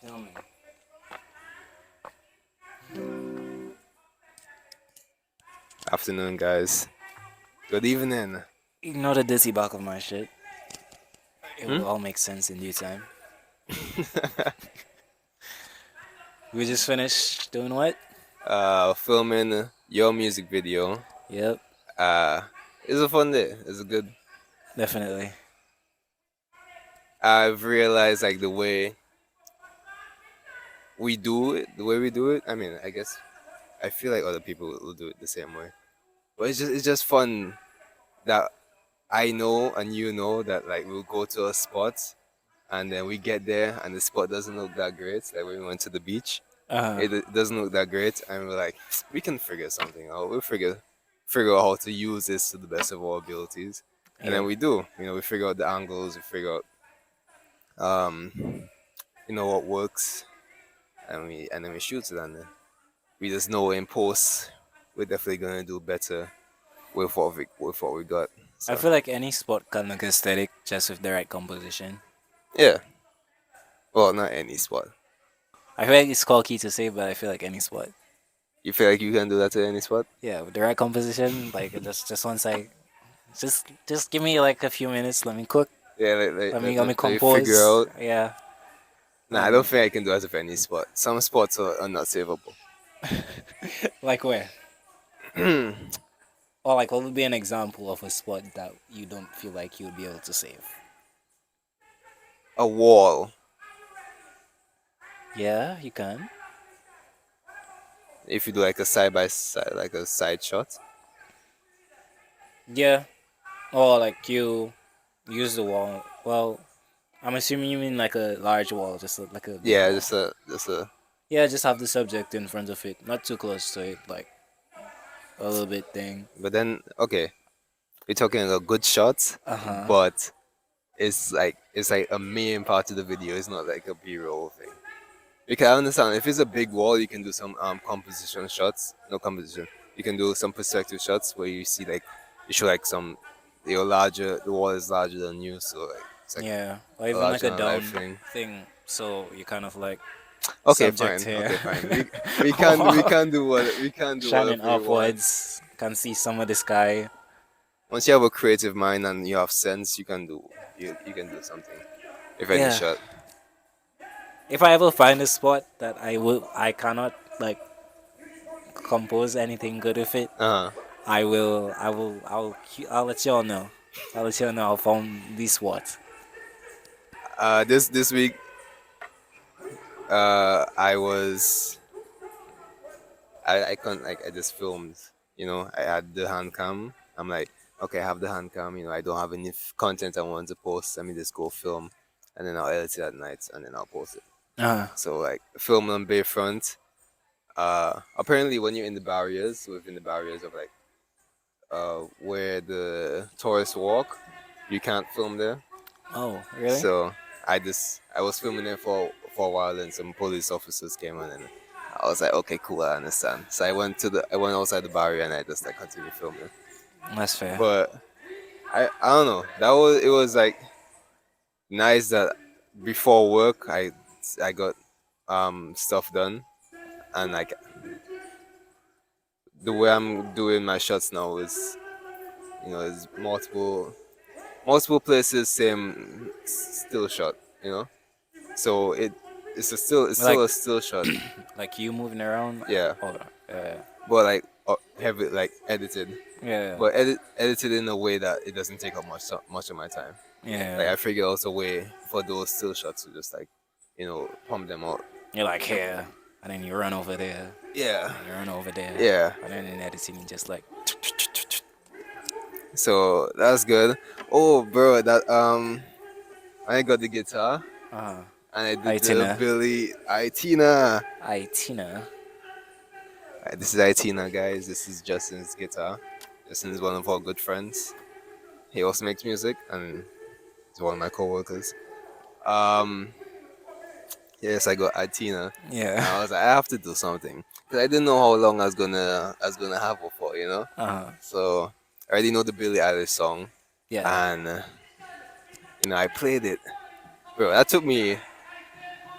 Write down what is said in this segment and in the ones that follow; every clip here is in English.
Filming. Afternoon, guys. Good evening. Ignore the dizzy back of my shit. It Hmm? will all make sense in due time. We just finished doing what? Filming your music video. Yep, It's a fun day. It's a good. definitely. I've realized like the way we do it. I mean, I guess I feel like other people will do it the same way. But it's just fun that I know and you know that like we'll go to a spot and then we get there and the spot doesn't look that great. Like when we went to the beach, Uh, it doesn't look that great, and we're like, we can figure something out. We'll figure out how to use this to the best of our abilities, and yeah. then we do. We figure out the angles, we figure out um, what works, and then we shoot it, and then we just know in post we're definitely gonna do better with what we got. I So feel like any sport can look aesthetic just with the right composition. yeah, well, not any spot. I feel like it's cocky to say, but I feel like any sport. You feel like you can do that to any spot? Yeah, with the right composition, like just once I just give me like a few minutes. Let me cook. Yeah, Let me let me figure compose. out. Yeah. Nah, I don't think I can do that with any spot. Some spots are not savable. Like where? Or like what would be an example of a spot that you don't feel like you would be able to save? A wall. Yeah, you can. If you do like a side by side, like a side shot. Yeah. Or like you use the wall. Well, I'm assuming you mean like a large wall, like a big Yeah, wall. just a. Yeah, just have the subject in front of it, not too close to it, like a little bit thing. But then okay, we're talking a good shot, Uh huh. but it's like a main part of the video. It's not like a B-roll thing. Because I understand if it's a big wall, you can do some composition shots. No composition. You can do some perspective shots where you see like you show like some larger. The wall is larger than you, so like it's like Yeah, or a even like larger a than life down thing. thing. So you kind of like Okay, subject fine. here, Okay, fine. We can do shining whatever we want. upwards. Can see some of the sky. Once you have a creative mind and you have sense, you can do something. If any Yeah. shot. If I ever find a spot that I cannot like compose anything good with it, Uh-huh. I'll let y'all know. I'll let y'all know I found this spot. This week, I was I couldn't like I just filmed. I had the hand cam. I'm like, okay, I have the hand cam. I don't have any content I want to post. Let me just go film, and then I'll edit it at night, and then I'll post it. Uh, So like film on Bayfront. Apparently, when you're in the barriers, within the barriers of like where the tourists walk, you can't film there. oh, really? So I was filming there for a while, and some police officers came on, and I was like, okay, cool, I understand. So I went outside the barrier, and I just like continued filming. That's fair. But I don't know. It was like nice that before work I got stuff done, and like the way I'm doing my shots now is multiple places, same still shot. So it's Like still a still shot. like you moving around. Yeah, Oh, yeah, but like heavy like edited, yeah, but edited in a way that it doesn't take up much of my time. Like yeah. I figure out a way for those still shots to just like pump them out. You're like here, and then you run over there, Yeah, and you run over there, yeah. and then in editing, you just like So that's good. Oh, bro, that I got the guitar uh, and I did the Itina, Billie Itina. Itina. This is Itina, guys. This is Justin's guitar. Justin is one of our good friends. He also makes music and he's one of my coworkers. Um, yes, I got Itina. And Yeah. I was like, I have to do something because I didn't know how long I was gonna have her for. So I already know the Billie Eilish song, Yeah. and I played it, bro. That took me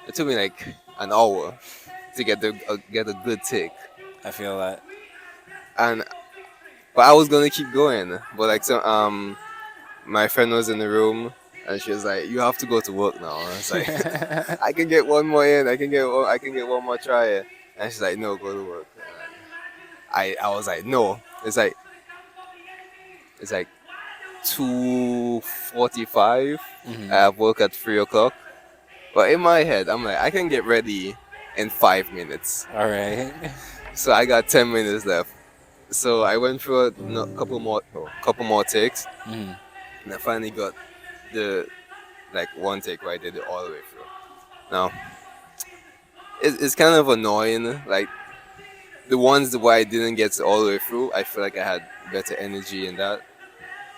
It took me like an hour to get a good take, I feel that. and but I was gonna keep going. But like so, my friend was in the room, and she was like, "You have to go to work now." And I was like, "I can get one more in. I can get one more try." In." And she's like, "No, go to work." And I was like, "No." It's like 2:45. I Mhm. have work at 3 o'clock. But in my head, I'm like, I can get ready in 5 minutes. All right. So I got 10 minutes left. So I went through a couple more takes, Mhm. and I finally got the like one take where I did it all the way through. Now it's kind of annoying. Like the ones where I didn't get all the way through, I feel like I had better energy in that.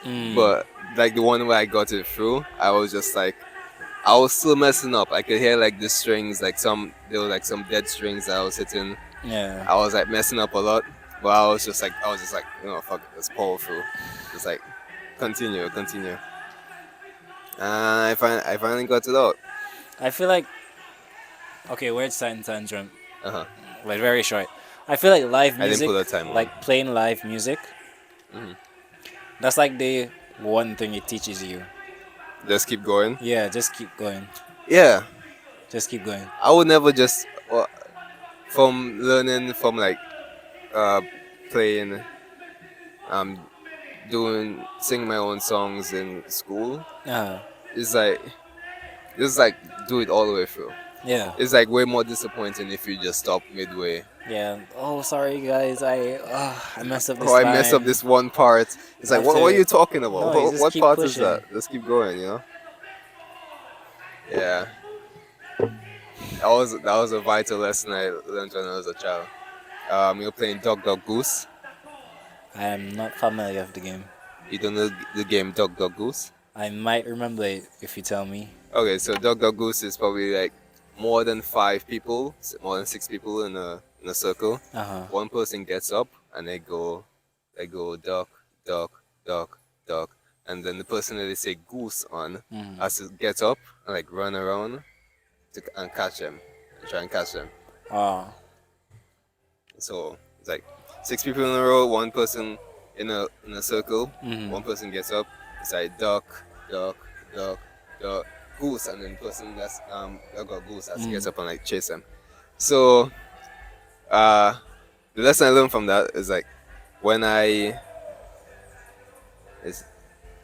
Mm. But like the one where I got it through, I was just like I was still messing up. I could hear like the strings, like there were like some dead strings that I was hitting. Yeah. I was like messing up a lot, but I was just like, fuck it, let's power through. Just like continue. And I finally got it out. I feel like okay, we're starting tantrum, Uh huh. but very short. I feel like live I didn't music, put the time on. like playing live music, Hmm. that's like the one thing it teaches you. Just keep going. Yeah, just keep going. Yeah, Just keep going. I would never just from learning from like uh playing um singing my own songs in school. Uh, It's like just like do it all the way through. yeah. It's like way more disappointing if you just stop midway. Yeah. Oh, sorry guys. I messed up this Oh, I messed up line. this one part. It's I like, have what are to. you talking about? No, you just What keep part is pushing. that? Let's keep going. Yeah. That was a vital lesson I learned when I was a child. You're playing Dog Goose. I am not familiar with the game. You don't know the game Dog Goose? I might remember it if you tell me. Okay, so Dog Goose is probably like more than 5 people, more than 6 people in a circle. Uh huh. One person gets up and they go duck, duck, duck, and then the person that they say goose on Mm. has to get up and like run around and catch them, and try and catch them. Oh. So it's like 6 people in a row, one person in a circle, Mhm. one person gets up, it's like duck, duck, duck, duck, goose, and then the person that got goose has to get up and like chase them. So uh the lesson I learned from that is like when I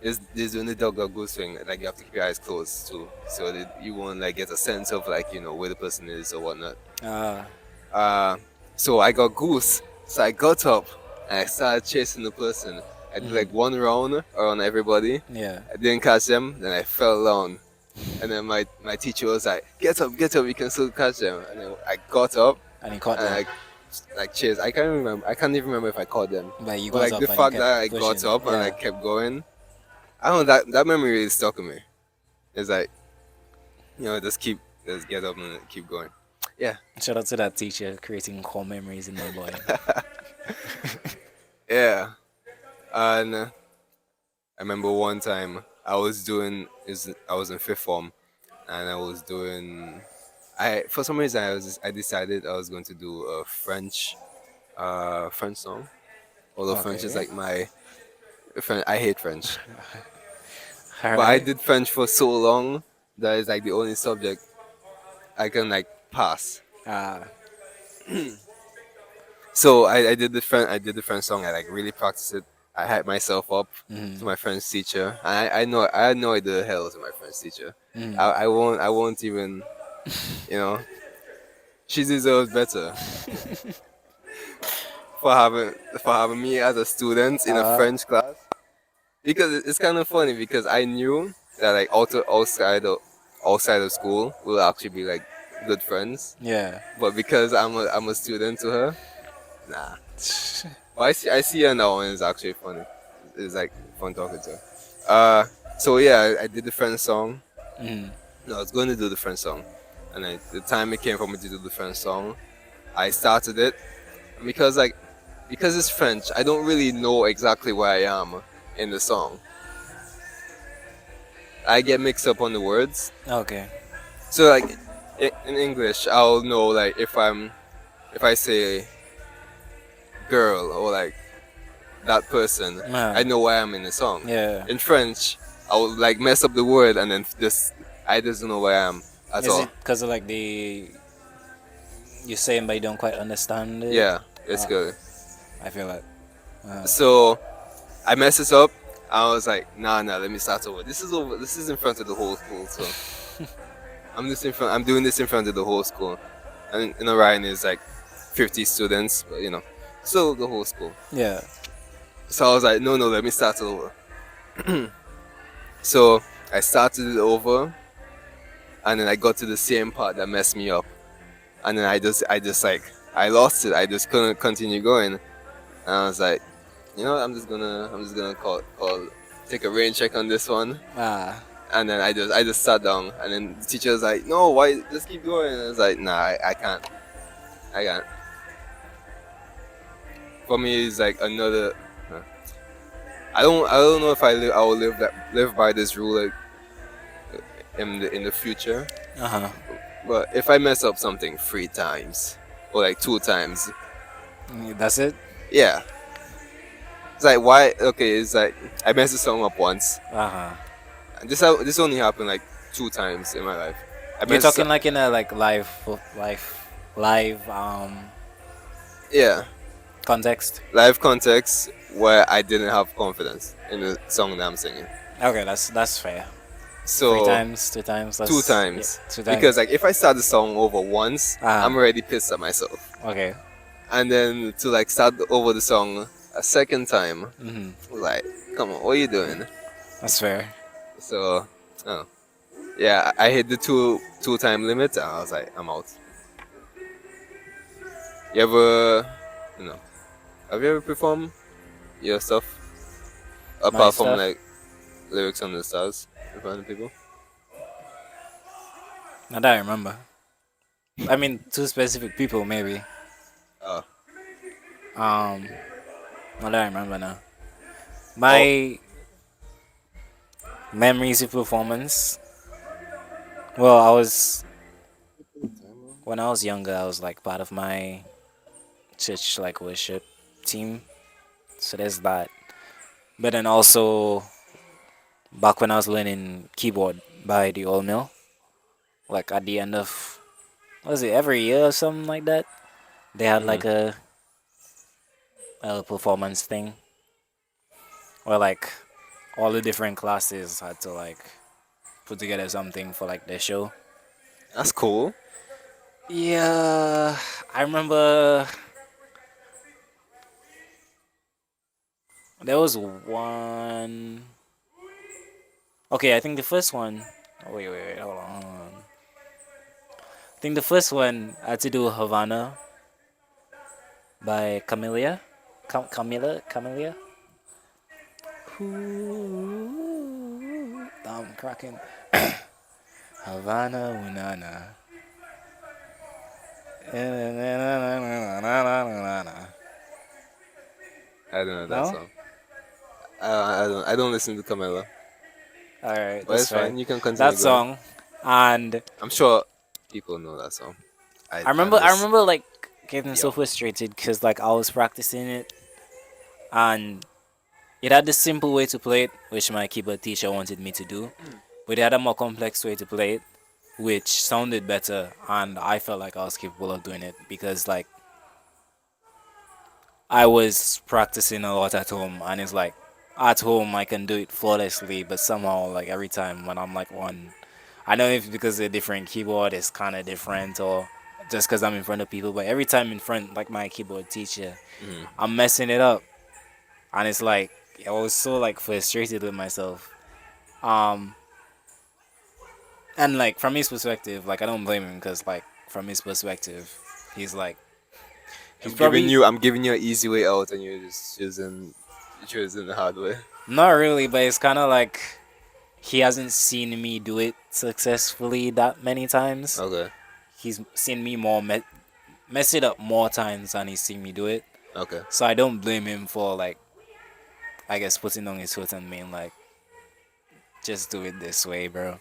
is doing the dog or goose thing, like you have to keep your eyes closed too, so that you won't like get a sense of like where the person is or whatnot. Ah. Uh, so I got goose, so I got up and I started chasing the person. I did like one round around everybody. Yeah. I didn't catch them, then I fell down. And then my teacher was like, get up, you can still catch them. And then I got up And you caught and them. I chased. I can't even remember if I caught them. But you But got like up the and fact you that I kept got pushing. up and I Yeah. kept going, I don't know, that memory really stuck with me. It's like, just get up and keep going. Yeah. Shout out to that teacher creating core memories in my boy. Yeah. And I remember one time I was in fifth form, and I was doing. I for some reason I decided I was going to do a French song. Although French is Okay. like my I hate French, All but I right. did French for so long that is like the only subject I can like pass. Ah. So I did the French song. I like really practiced it. I hyped myself up to my French teacher. I had no idea the hell to my French teacher. I won't even you know she deserves better for having me as a student in a French class, because it's kind of funny because I knew that like outside of school we'll actually be like good friends, Yeah. but because I'm a student to her, nah. But I see her now and it's actually funny. It's like fun talking to her. So yeah, I did the French song. Mm. No, I was going to do the French song, and then the time it came for me to do the French song, I started it because it's French. I don't really know exactly where I am in the song. I get mixed up on the words. Okay. So like in English, I'll know like if I say girl or like that person, I Uh, know why I'm in the song. yeah. In French, I will like mess up the word and then just I just don't know where I am at Is all. it because of like the you saying but you don't quite understand it? Yeah, it's Uh, good. I feel like. So I messed this up. I was like, nah, let me start over. This is over. This is in front of the whole school, so I'm just in front. I'm doing this in front of the whole school, and Ryan is like 50 students, but still the whole school. Yeah. So I was like, no, let me start over. So I started it over, and then I got to the same part that messed me up, and then I just like I lost it. I just couldn't continue going, and I was like, I'm just gonna take a rain check on this one. Ah. And then I just sat down, and then the teacher was like, no, why, just keep going. And I was like, nah, I can't, I can't. For me, it's like another. I don't know if I will live by this rule like, in the future. Uh huh. But if I mess up something 3 times or like 2 times, That's it. yeah, it's like why? Okay, it's like I messed the song up once. Uh huh. And this only happened like 2 times in my life. I You're messed talking like in a like live yeah, context. live context where I didn't have confidence in the song that I'm singing. Okay, that's fair. Three So times, 2 times. That's, two yeah, times 2 times. because like if I start the song over once, Ah. I'm already pissed at myself. Okay. And then to like start over the song a second time, Mm-hmm. like, come on, what are you doing? That's fair. So, oh, yeah, I hit the two time limit, and I was like, I'm out. You ever, you know, have you ever performed your stuff My apart from stuff. like lyrics on the stars in front of people? Not that I remember. I mean, two specific people maybe. Oh, Um, not that I remember now. oh, My memories of performance. Well, when I was younger, I was like part of my church like worship team. So there's that. But then also back when I was learning keyboard by the old mill, like at the end of what was it, every year or something like that, they had hmm, like a performance thing where like all the different classes had to like put together something for like their show. that's cool. Yeah, I remember there was one. Okay, I think the first one. Oh, wait, hold on. I think the first one had to do Havana by Camellia. Camellia. Ooh, I'm cracking. Havana, Unana. I don't know that No? song. I don't listen to Camilo, Alright, but that's it's fine. fine. You can continue That going. song. And I'm sure people know that song. I remember like getting so Yo. frustrated because like I was practicing it and it had this simple way to play it, which my keyboard teacher wanted me to do, but it had a more complex way to play it, which sounded better, and I felt like I was capable of doing it because like I was practicing a lot at home, and it's like at home I can do it flawlessly, but somehow like every time when I'm like on, I don't know if because a different keyboard is kind of different or just because I'm in front of people, but every time in front like my keyboard teacher, Mhm. I'm messing it up, and it's like I was so like frustrated with myself. Um, and like from his perspective, like I don't blame him because like from his perspective, he's like he's probably I'm giving you an easy way out, and you're just choosing the hard way. not really, but it's kind of like he hasn't seen me do it successfully that many times. Okay. He's seen me mess it up more times than he's seen me do it. Okay. So I don't blame him for like I guess putting on his foot and being like, just do it this way, bro.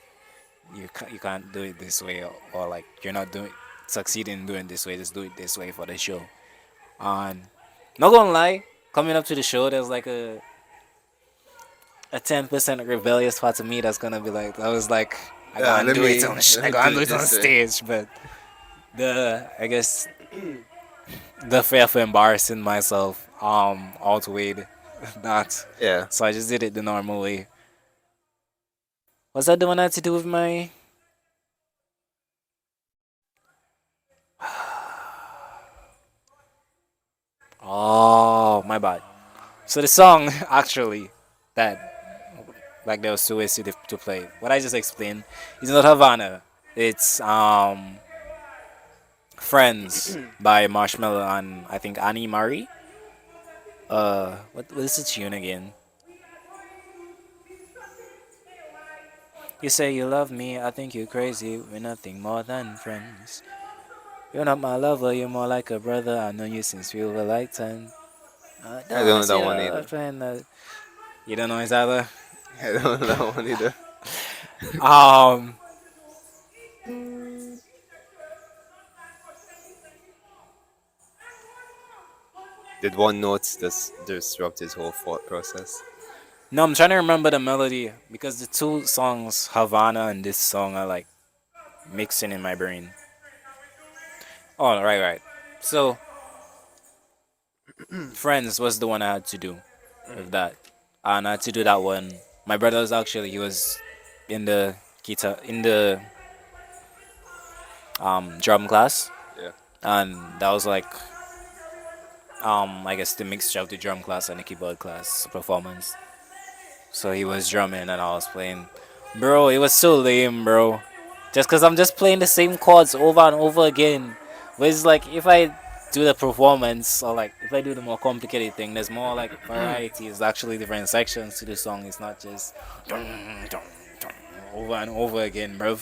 you can't do it this way, or like you're not doing succeeding doing this way. Just do it this way for the show. And not gonna lie, coming up to the show, there's like a 10% rebellious part of me that's gonna be like, I was like, I Yeah, gotta let do it me on I do gotta do it it on this way. stage, but the I guess the fear of embarrassing myself outweighed that, Yeah. so I just did it the normal way. Was that the one I had to do with my? Oh, my bad. So the song actually that like there was two ways to play. What I just explained is not Havana. It's Friends by Marshmello and I think Annie-Marie. What is the tune again? You say you love me, I think you're crazy. We're nothing more than friends. You're not my lover, you're more like a brother. I know you since we were like 10. I Don't don't know see that one a either. friend that you don't know each other. I don't know that one either. Um, Did one note just disrupt his whole thought process? no, I'm trying to remember the melody because the two songs, Havana and this song, are like mixing in my brain. Oh, right, right. So, Friends was the one I had to do with that. And I had to do that one. My brother was actually, he was in the guitar, in the drum class. Yeah. And that was like, I guess the mixture of the drum class and the keyboard class performance. So he was drumming and I was playing. Bro, it was so lame, bro. Just because I'm just playing the same chords over and over again. But it's like if I do the performance or like if I do the more complicated thing, there's more like variety. It's actually different sections to the song. It's not just dun, dun, dun, over and over again, bro.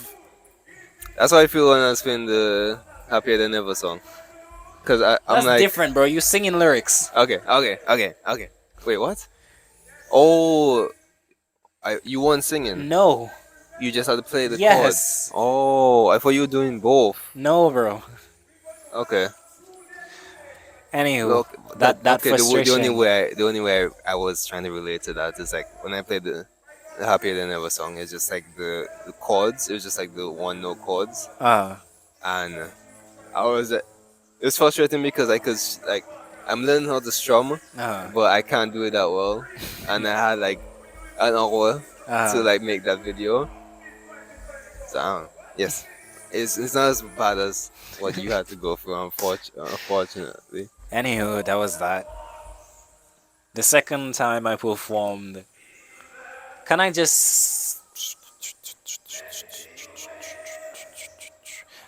That's how I feel when I spin the Happier Than Ever song. Cause I'm That's like, different, bro. You singing lyrics. okay. Wait, what? Oh, you weren't singing. No. You just had to play the chords. Yes. Oh, I thought you were doing both. No, bro. Okay. Anywho, Look, that the frustration. only way I was trying to relate to that is like when I played the Happier Than Ever song. It's just like the chords. It was just like the one note chords, Uh, and I was it was frustrating because I could like I'm learning how to strum, uh, but I can't do it that well, and I had like an hour to uh. like make that video. So yes, it's not as bad as what you had to go through. Unfortunately. Anywho, that was that. The second time I performed, can I just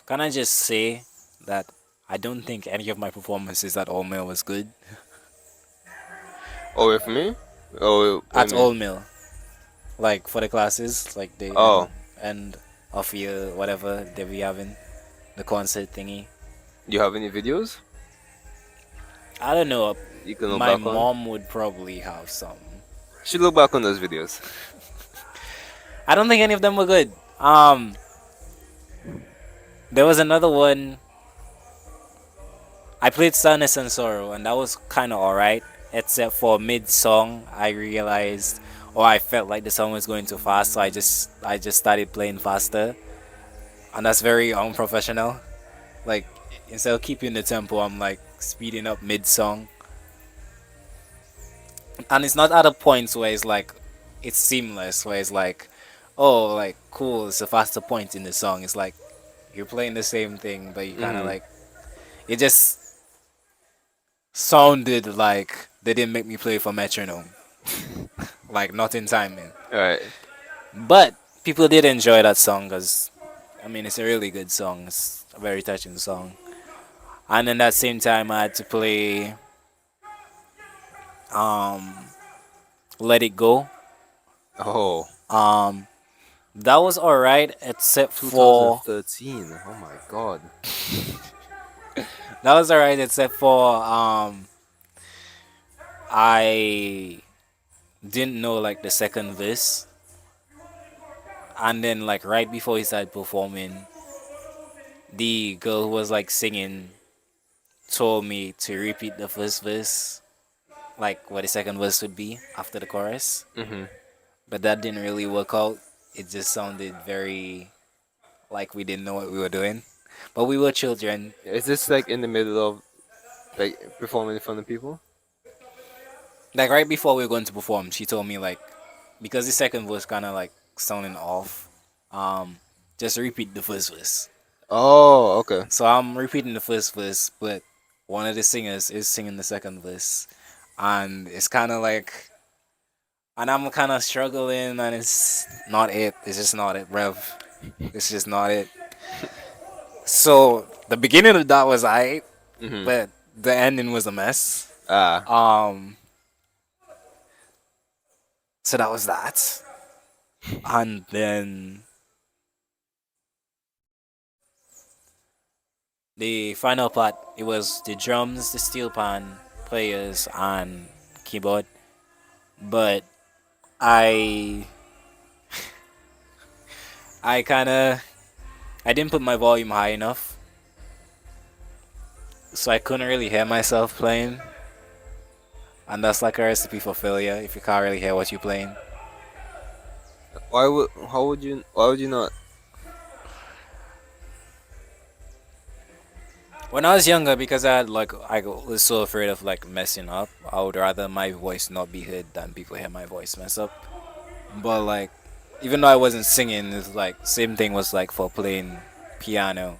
can I just say that I don't think any of my performances at All Mill was good. Oh, with me? Oh, with At me? All Mill, like for the classes, like the Oh, end of year whatever they be having the concert thingy. you have any videos I don't know. you can look My back on? mom would probably have some. Should look back on those videos. I don't think any of them were good. There was another one. I played Sadness and Sorrow, and that was kind of alright, except for mid song. I realized, or I felt like the song was going too fast, so I just started playing faster, and that's very unprofessional. Like instead of keeping the tempo, I'm like speeding up mid song, and it's not at a point where it's like it's seamless, where it's like, oh, like cool, it's a faster point in the song. It's like you're playing the same thing, but you kind of Hmm. like it just sounded like they didn't make me play for metronome, like not in timing. Alright. But people did enjoy that song because, I mean, it's a really good song. It's a very touching song. And then that same time, I had to play um, "Let It Go." Oh, Um, that was alright, except for 2013. Oh my god. that was alright, except for I didn't know like the second verse. And then like right before he started performing, the girl who was like singing told me to repeat the first verse, like what the second verse would be after the chorus. Hmm. But that didn't really work out. It just sounded very like we didn't know what we were doing. But we were children. Is this like in the middle of like performing in front of people? Like right before we were going to perform, she told me like because the second verse kind of like sounding off. Um, just repeat the first verse. Oh, okay. So I'm repeating the first verse, but one of the singers is singing the second verse, and it's kind of like, and I'm kind of struggling, and it's not it. It's just not it, bruv. It's just not it. So the beginning of that was alright, Hmm. but the ending was a mess. Ah, Um, so that was that, and then the final part. It was the drums, the steel pan players, and keyboard. But I, I kind of, I didn't put my volume high enough, so I couldn't really hear myself playing. And that's like a recipe for failure if you can't really hear what you're playing. why would you not? When I was younger, because I was so afraid of like messing up, I would rather my voice not be heard than people hear my voice mess up. But like, even though I wasn't singing, it's like same thing was like for playing piano.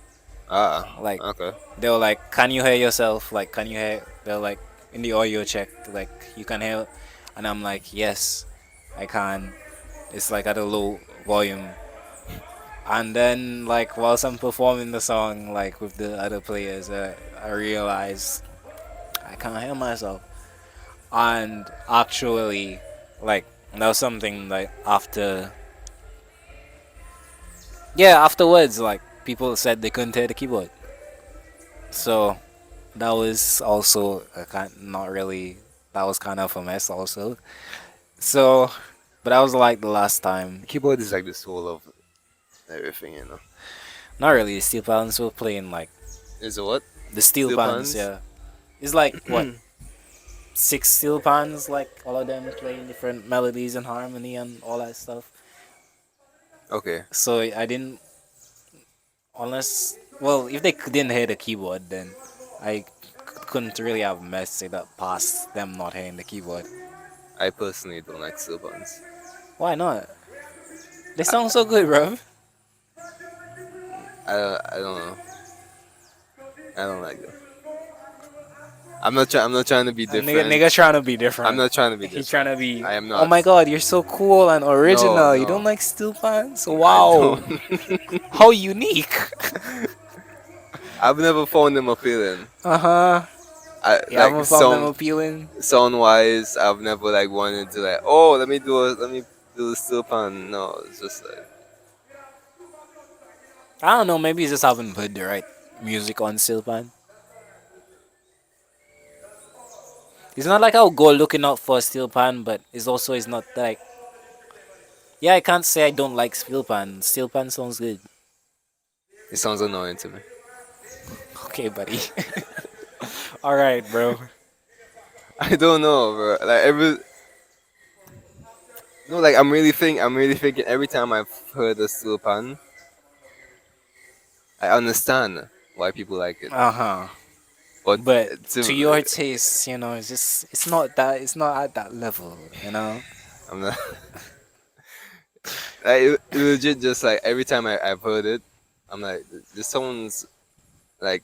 Ah, Like okay. they were like, "Can you hear yourself? Like, can you hear?" They're like in the audio check, like you can hear, and I'm like, "Yes, I can." It's like at a low volume. And then, like, whilst I'm performing the song, like with the other players, I realize I can't hear myself. And actually, like, that was something like afterwards, like, people said they couldn't hear the keyboard. So, that was also not really, that was kind of a mess, also. So, but that was like the last time. Keyboard is like the soul of everything, you know. Not really, the steel pans were playing, like, Is it what? the steel Steel pans, pans? yeah. It's like, what? Six steel pans, like all of them playing different melodies and harmony and all that stuff. Okay. So I didn't, unless, well, if they didn't hear the keyboard, then I couldn't really have messed it up past them not hearing the keyboard. I personally don't like steel pans. Why not? They sound so good, bro. I don't know. I don't like them. I'm not trying to be different. Nigga trying to be different. I'm not trying to be He's different. trying to be. I am Oh not. my god, you're so cool and original. No, You no. don't like steel pans? I Wow. don't. How unique. I've never found them appealing. Uh huh. I You haven't like found them appealing? sound wise. I've never like wanted to like. Let me do a steel pan. No, it's just like I don't know. Maybe you just haven't put the right music on Silpan. It's not like I'll go looking out for Steelpan, but it's not like, yeah, I can't say I don't like Steelpan. Steelpan sounds good. it sounds annoying to me. Okay, buddy. All right, bro. I don't know, bro. Like I'm really thinking every time I've heard a steel pan, I understand why people like it. Uh huh. But But to your to taste, it's not at that level, you know. I'm not legit just like every time I've heard it, I'm like this sounds like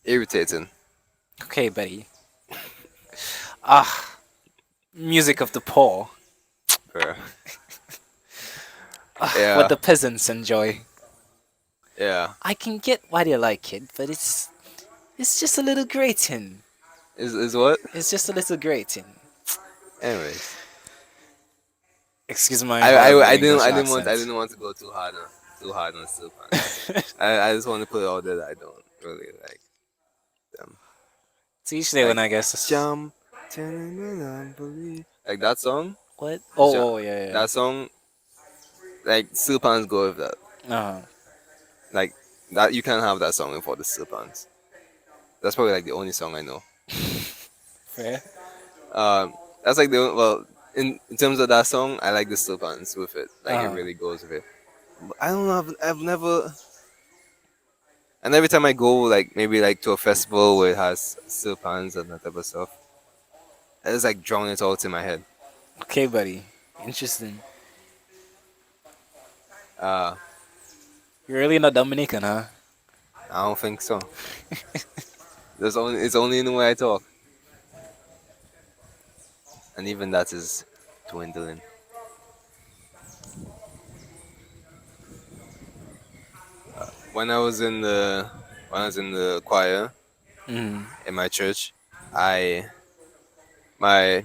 irritating. Okay, buddy. Ah, music of the poor. Bro. Ah, Yeah. what the peasants enjoy. Yeah. I can get why they like it, but it's just a little grating. Is what? It's just a little grating. Anyways. Excuse my I didn't want to go too hard on steel pans. I just want to put it out there that I don't really like them. It's each day when I guess. Jump, like that song. What? Ja- Oh yeah, yeah. That song like steel pans go with that. Uh, Like that you can't have that song without the steel pans. That's probably like the only song I know. fair. Um, that's like well in terms of that song, I like the steel pans with it. Like it Uh, really goes with it. But I don't know. I've never. And every time I go, like maybe like to a festival where it has steel pans and that type of stuff, I just like drown it out in my head. okay, buddy. Interesting. Uh, You're really not Dominican, huh? I don't think so. It's only in the way I talk, and even that is dwindling. When I was in the choir Mm. in my church, I my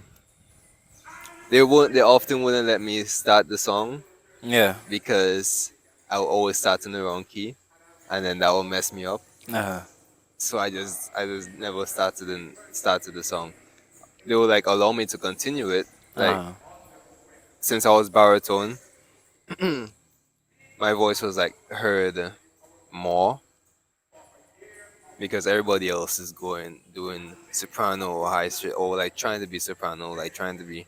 they often wouldn't let me start the song Yeah. because I would always start in the wrong key, and then that would mess me up. Uh, So I just never started the song. They would like allow me to continue it. Like uh, since I was baritone, my voice was like heard more because everybody else is going doing soprano or high string or like trying to be soprano, like trying to be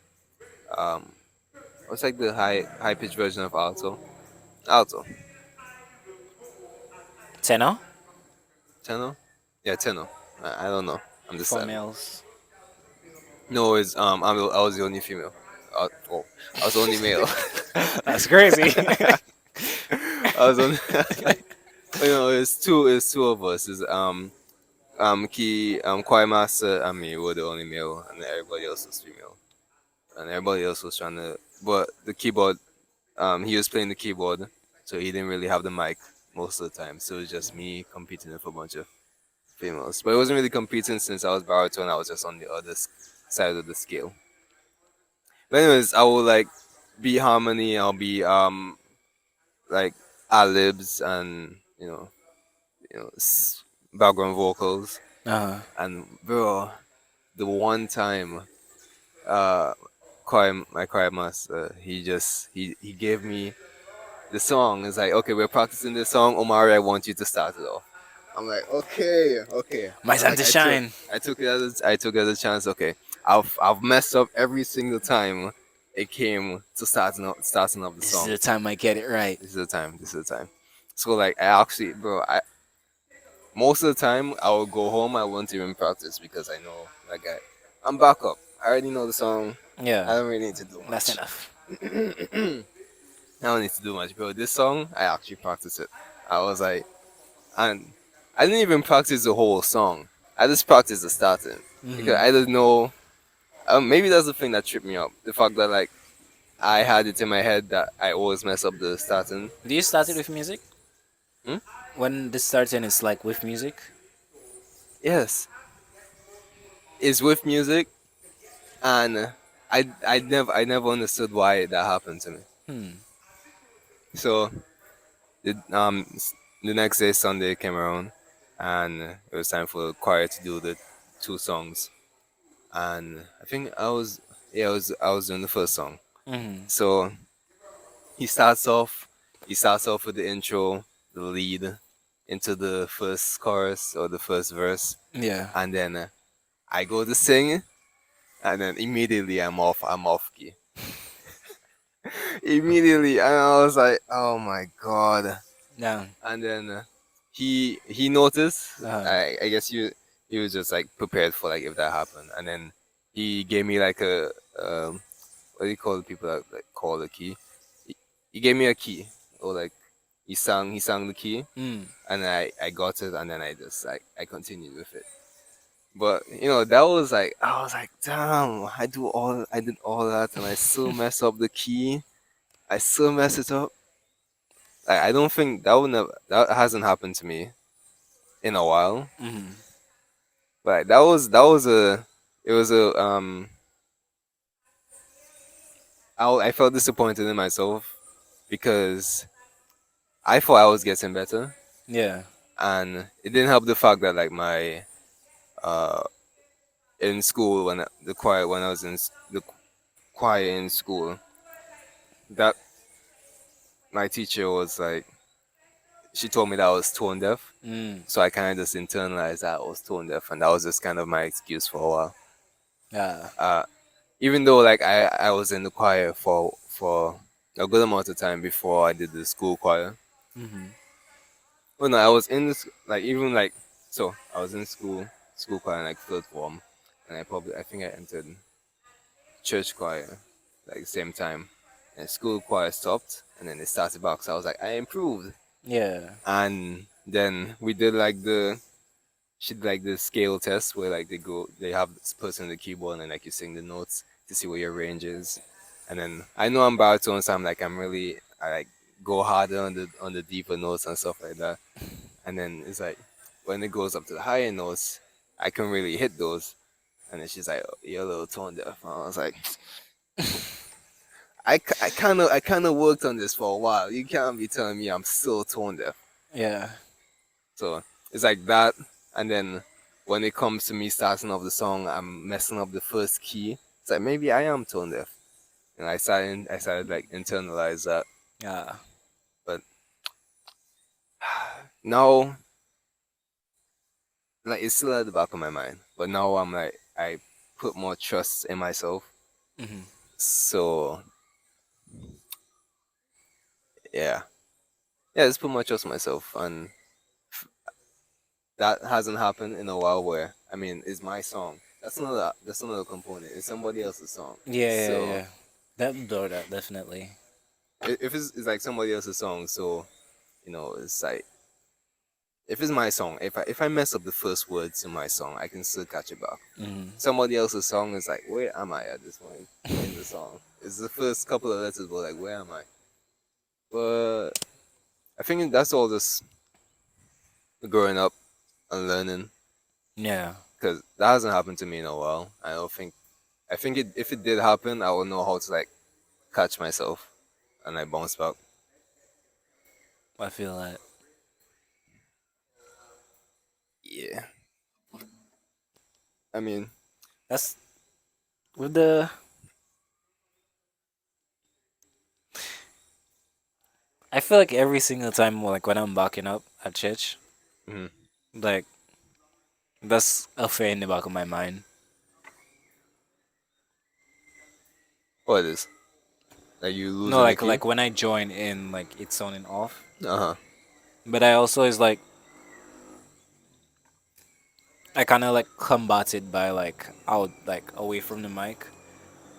um what's like the high pitched version of alto? Alto. tenor Tenor? Yeah, tenor. I don't know. I'm just for sad. males. No, it's I was the only female. Oh, I was the only male. That's crazy. I was only you know, it's two of us. It's key choir master and me were the only male and everybody else was female. And everybody else was trying to but the keyboard he was playing the keyboard so he didn't really have the mic most of the time. So it was just me competing with a bunch of females. But it wasn't really competing since I was baritone, I was just on the other side of the scale. But anyways, I will like be harmony, I'll be like ad-libs and background vocals. Uh, And bro, the one time uh my choir master he gave me the song. It's like, okay, we're practicing this song, Omari, I want you to start it off. I'm like, okay, okay. my time Like to shine. I took it as a chance. Okay, I've messed up every single time it came to starting up the This is song. the time I get it right. This is the time. This is the time. So like I actually, bro, I most of the time I will go home. I won't even practice because I know like I'm back up. I already know the song. I Yeah, don't really need to do that's much. enough. I don't need to do much, bro. This song I actually practiced it. I was like, and I didn't even practice the whole song. I just practiced the starting because Hmm. I didn't know. Maybe that's the thing that tripped me up. The fact that like I had it in my head that I always mess up the starting. Do you start it with music? Hmm? When this starts and it's like with music? Yes, it's with music, and I never understood why that happened to me. Hmm. So the next day Sunday came around, and it was time for the choir to do the two songs, and I think I was doing the first song. Hmm. So he starts off he starts off with the intro, the lead into the first chorus or the first verse, Yeah. and then I go to sing, and then immediately I'm off key. Immediately, and I was like, oh my god. Yeah. And then he noticed. Uh, I guess he was just like prepared for like if that happened, and then he gave me like a what do you call the people that like call the key? He gave me a key, or like he sang the key, mm. and I got it, and then I just like I continued with it. But you know that was like I was like, damn, I did all that, and I still mess up the key. I still mess it up. Like, I don't think that hasn't happened to me in a while. Hmm. But that was a it was a I felt disappointed in myself because I thought I was getting better, Yeah. and it didn't help the fact that like my uh in school the choir when I was in the choir in school that my teacher was like, she told me that I was tone deaf. Mm. So I kind of just internalized that I was tone deaf, and that was just kind of my excuse for a while. Yeah. Uh, Even though like I was in the choir for a good amount of time before I did the school choir. Mm-hmm. Well, no, I was in this like even like so I was in school choir in like third form, and I think I entered church choir like same time, and school choir stopped, and then they started back. So I was like, I improved, Yeah. and then we did like she did like the scale test where like they have this person on the keyboard and like you sing the notes to see what your range is, and then I know I'm baritone, so I like go harder on the deeper notes and stuff like that, and then it's like when it goes up to the higher notes, I can really hit those, and then she's like, "Oh, you're a little tone deaf." And I was like, I kind of worked on this for a while. You can't be telling me I'm still tone deaf. Yeah. So it's like that, and then when it comes to me starting off the song, I'm messing up the first key. It's like maybe I am tone deaf, and I started like internalize that. Yeah. But now, like it's still at the back of my mind. But now I'm like I put more trust in myself. Mm-hmm. So yeah, yeah, just put more trust in myself, and that hasn't happened in a while. Where I mean, it's my song. That's another component. It's somebody else's song. Yeah, yeah, So yeah. That door, that definitely. if it's like somebody else's song, so it's like if it's my song, if I mess up the first words in my song, I can still catch it back. Mm-hmm. Somebody else's song is like, where am I at this point in the song? It's the first couple of letters, but like, where am I? But I think that's all just growing up and learning, Yeah. because that hasn't happened to me in a while. I don't think. I think if it did happen, I would know how to like catch myself and like bounce back. I feel that. Yeah. I mean, That's with the. I feel like every single time, like when I'm backing up at church, mhm. like that's a fear in the back of my mind. What is like you No, losing the like key? like when I join in, like it's sounding off. Uh huh. But I also is like I kind of like combat it by like out like away from the mic.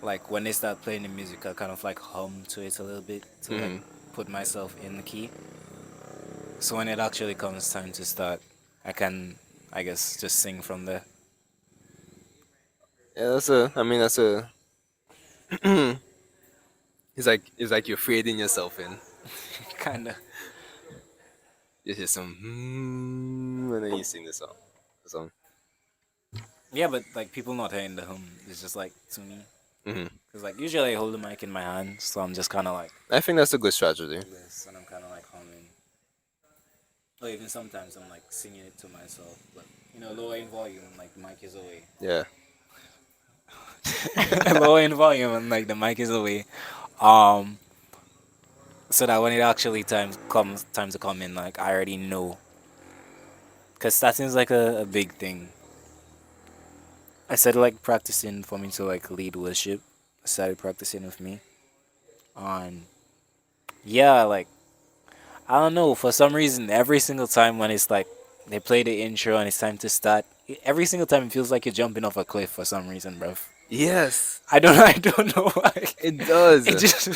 Like when they start playing the music, I kind of like hum to it a little bit to like Hmm. put myself in the key. So when it actually comes time to start, I can, I guess, just sing from there. Yeah, that's a. I mean, that's a. It's like you're fading yourself in. Kind of. You hear some, and then you sing the song. Yeah, but like people not hearing the hum. It's just like to me. Hmm. Cause like usually I hold the mic in my hand, so I'm just kind of like I think that's a good strategy. this, and I'm kind of like humming. Or even sometimes I'm like singing it to myself, but lower in volume, like the mic is away. Yeah. Lower in volume, and like the mic is away. Um, so that when it actually time to come in, like I already know. Cause that seems like a big thing. I started like practicing for me to like lead worship. I started practicing with me. On yeah, like I don't know. For some reason, every single time when it's like they play the intro and it's time to start, every single time it feels like you're jumping off a cliff for some reason, bro. Yes, I don't know. I don't know why. it does. It just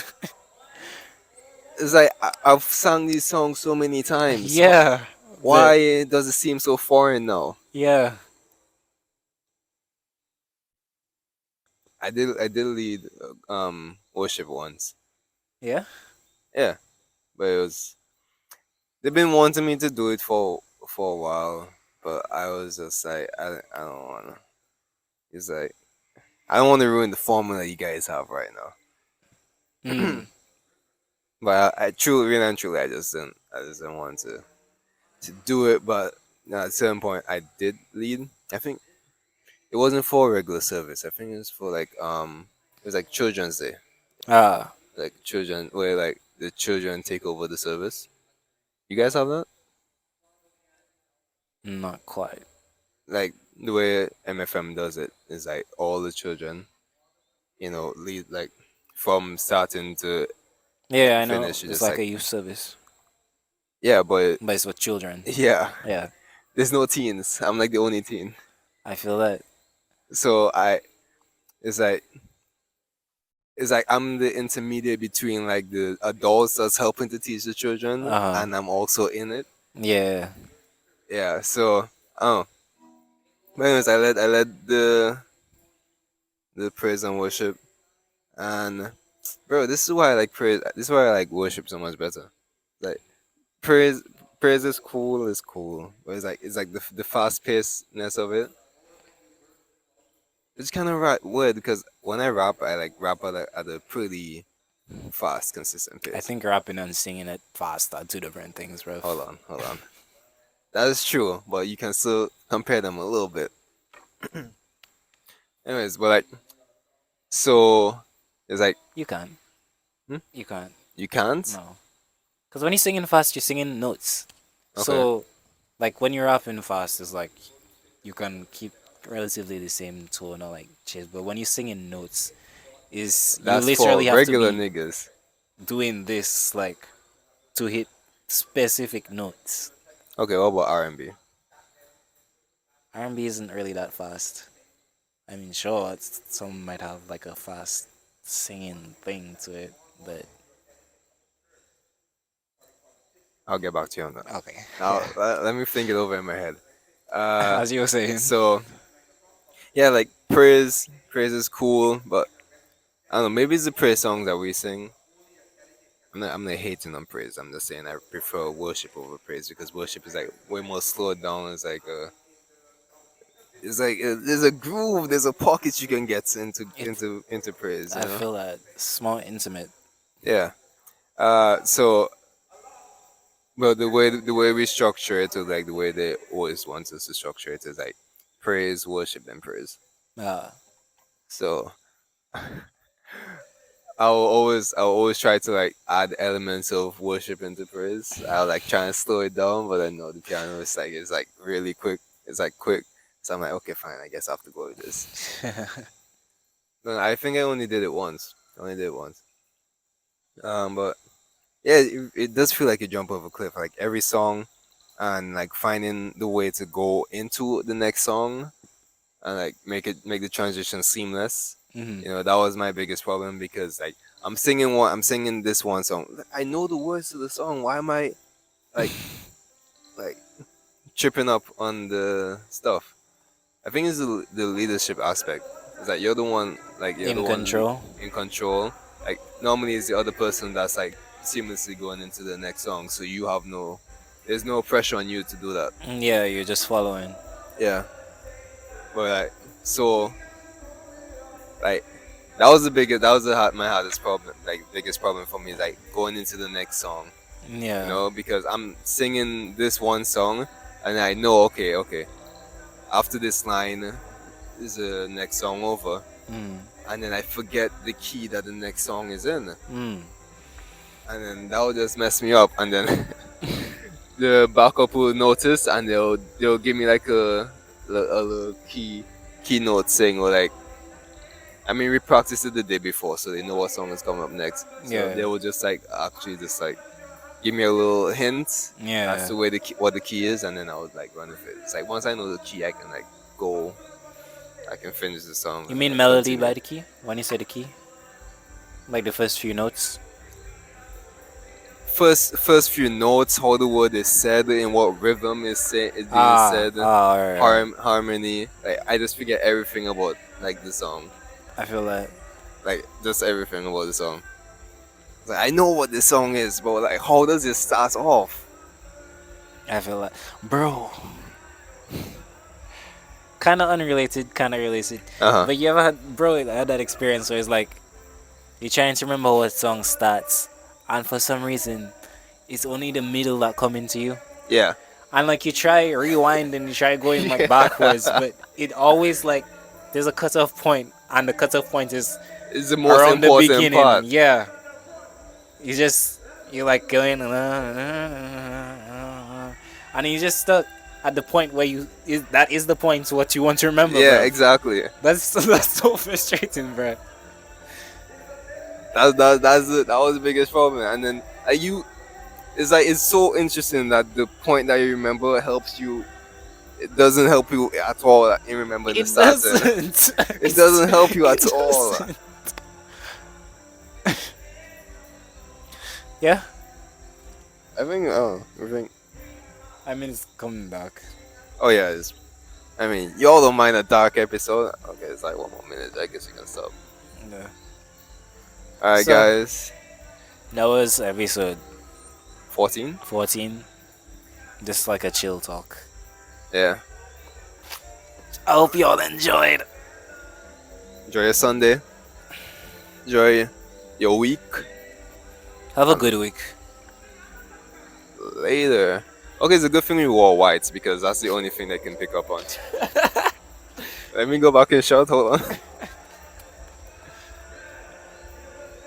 It's like I've sung these songs so many times. yeah. The Why does it seem so foreign now? yeah I did lead worship once. yeah. Yeah, but it was they've been wanting me to do it for a while, but I was just like I don't wanna. It's like I don't want to ruin the formula you guys have right now. Mm. But I truly, really and truly, I just didn't want to do it. But at a certain point, I did lead. I think it wasn't for regular service. I think it was for like it was like Children's Day, Ah. like children where like the children take over the service. You guys have that? Not quite. Like the way MFM does it is like all the children, lead like from starting to Yeah, I know. finish. It's Just like like a youth service, yeah, but but it's with children. yeah, Yeah, there's no teens. I'm like the only teen. I feel that. So it's like it's like I'm the intermediate between like the adults that's helping to teach the children, Uh-huh. and I'm also in it. Yeah. Yeah. So oh, but anyways, I led the praise and worship, and bro, this is why I like praise. This is why I like worship so much better. Like praise, praise is cool, but it's like the fast pacedness of it. It's kind of weird because when I rap, I like rap at a pretty fast, consistent I pace. think rapping and singing it fast are two different things, bro. Hold on. That is true, but you can still compare them a little bit. Anyways, but like, so it's like, You can't. hmm? You can't. You can't? No. Because when you're singing fast, you're singing notes. Okay. So, like, when you're rapping fast, it's like you can keep relatively the same tone or like chase. But when you're singing notes, is you That's for literally have regular to be niggas. doing this like to hit specific notes. Okay, what about R&B? R&B isn't really that fast. I mean, sure, some might have like a fast singing thing to it, but I'll get back to you on that. okay. Now, Yeah. let me think it over in my head. Uh, As you were saying. so yeah, like praise is cool, but I don't know. Maybe it's the praise songs that we sing. I'm not hating on praise. I'm just saying I prefer worship over praise because worship is like way more slowed down. There's a groove, there's a pocket you can get into It, into praise. I feel that it's more intimate. Yeah. So well, the way we structure it, or like the way they always want us to structure it, is like praise, worship, then praise. Uh, So I'll always try to like add elements of worship into praise. I'll like try and slow it down, but I know the piano is like really quick. It's like quick. So I'm like, okay, fine. I guess I have to go with this. No, I think I only did it once. I only did it once. But yeah, it does feel like you jump off a cliff. Like every song, and like finding the way to go into the next song, and like make the transition seamless. Mhm. That was my biggest problem because like I'm singing this one song. I know the words to the song. Why am I like like tripping up on the stuff? I think it's the leadership aspect. It's like you're the one, like you're In the one control. in control. Like normally it's the other person that's like seamlessly going into the next song, so there's no pressure on you to do that. Yeah, you're just following. Yeah, but like so like my hardest problem, like biggest problem for me is like going into the next song, Yeah. because I'm singing this one song and I know, okay, after this line is the next song over, Mm. and then I forget the key that the next song is in, Mm. and then that will just mess me up, and then the backup will notice and they'll give me like a little keynote saying, or like, I mean, we practiced it the day before, so they know what song is coming up next. So Yeah. they will just like actually just like give me a little hint Yeah. as to where what the key is, and then I would like run with it. It's like once I know the key, I can like go, I can finish the song. You and, mean like, melody continue. by the key? When you say the key? Like the first few notes? First few notes, how the word is said, in what rhythm is being said, Alright. harmony. Like I just forget everything about like the song, I feel that. like just everything about the song. Like I know what the song is, but like how does it start off? I feel that. Bro. Kind of unrelated, kind of related. Uh-huh. But you ever had, bro, I had that experience where it's like, you're trying to remember what song starts, and for some reason, it's only the middle that come into you. Yeah. And like you try rewind and you try going like backwards, but it always like there's a cutoff point, and the cutoff point is It's the most around the important beginning. part. Yeah, you just You're like going, and you just stuck at the point where that is the point what you want to remember, Yeah, bro. exactly. That's so frustrating, bro. That was the biggest problem. And then it's like it's so interesting that the point that you remember helps you. It doesn't help you at all in remembering the It starting. doesn't. It doesn't help you It at all. doesn't. Yeah, I think. I mean it's coming back. Oh yeah, I mean, y'all don't mind a dark episode. Okay, it's like 1 more minute. I guess we can stop. Yeah. All right, So- guys. That was episode 14. 14. Just like a chill talk. Yeah. I hope you all enjoyed. Enjoy your Sunday. Enjoy your week. Have a good week. Later. Okay, it's a good thing we wore whites because that's the only thing they can pick up on. Let me go back and shout. Hold on.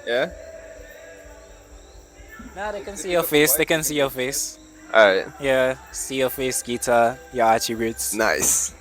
Yeah. Nah, they can see your face. They can see your face. All right. Yeah, see your face, guitar, your attributes. Nice.